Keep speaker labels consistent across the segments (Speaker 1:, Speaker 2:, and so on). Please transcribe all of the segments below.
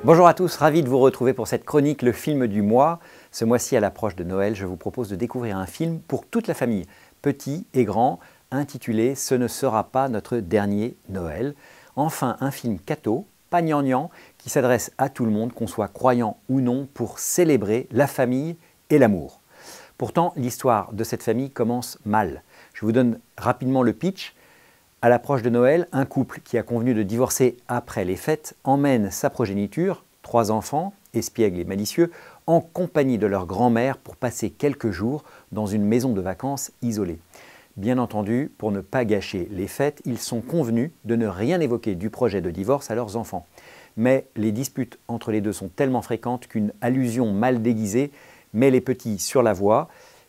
Speaker 1: Bonjour à tous, ravi de vous retrouver pour cette chronique, le film du mois. Ce mois-ci, à l'approche de Noël, je vous propose de découvrir un film pour toute la famille, petit et grand, intitulé « Ce ne sera pas notre dernier Noël ». Enfin, un film catho, pas gnangnan, qui s'adresse à tout le monde, qu'on soit croyant ou non, pour célébrer la famille et l'amour. Pourtant, l'histoire de cette famille commence mal. Je vous donne rapidement le pitch. À l'approche de Noël, un couple qui a convenu de divorcer après les fêtes emmène sa progéniture, 3 enfants, espiègles et malicieux, en compagnie de leur grand-mère pour passer quelques jours dans une maison de vacances isolée. Bien entendu, pour ne pas gâcher les fêtes, ils sont convenus de ne rien évoquer du projet de divorce à leurs enfants. Mais les disputes entre les deux sont tellement fréquentes qu'une allusion mal déguisée met les petits sur la voie.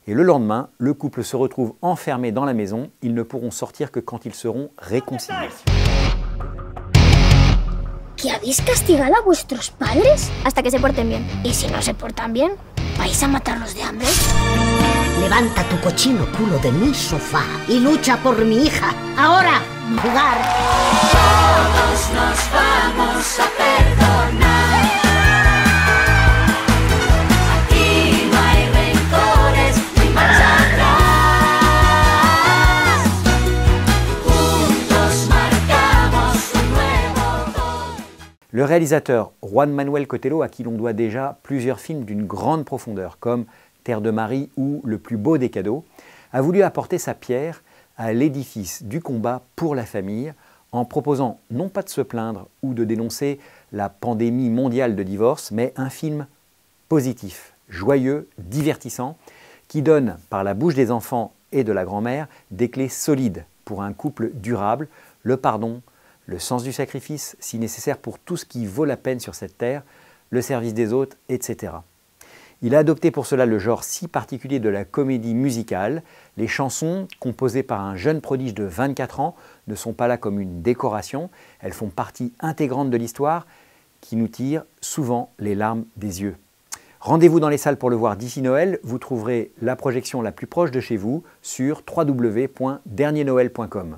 Speaker 1: Et le lendemain, le couple se retrouve enfermé dans la maison. Ils ne pourront sortir que quand ils seront réconciliés.
Speaker 2: ¿Que habéis castigado a vuestros padres? Hasta que se porten bien. ¿Y si no se portan bien? ¿Vais a matarlos de hambre?
Speaker 3: Levanta tu cochino culo de mi sofá y lucha por mi hija. ¡Ahora! ¡Jugar!
Speaker 4: Todos nos vamos a perdonar. Aquí no hay rencores ni marcha atrás. Juntos marcamos un nuevo gol.
Speaker 1: Le réalisateur Juan Manuel Cotelo, à qui l'on doit déjà plusieurs films d'une grande profondeur, comme Terre de Marie ou Le plus beau des cadeaux, a voulu apporter sa pierre à l'édifice du combat pour la famille en proposant non pas de se plaindre ou de dénoncer la pandémie mondiale de divorce, mais un film positif, joyeux, divertissant, qui donne par la bouche des enfants et de la grand-mère des clés solides pour un couple durable, le pardon, le sens du sacrifice, si nécessaire pour tout ce qui vaut la peine sur cette terre, le service des autres, etc. Il a adopté pour cela le genre si particulier de la comédie musicale. Les chansons, composées par un jeune prodige de 24 ans, ne sont pas là comme une décoration. Elles font partie intégrante de l'histoire qui nous tire souvent les larmes des yeux. Rendez-vous dans les salles pour le voir d'ici Noël. Vous trouverez la projection la plus proche de chez vous sur www.derniernoel.com.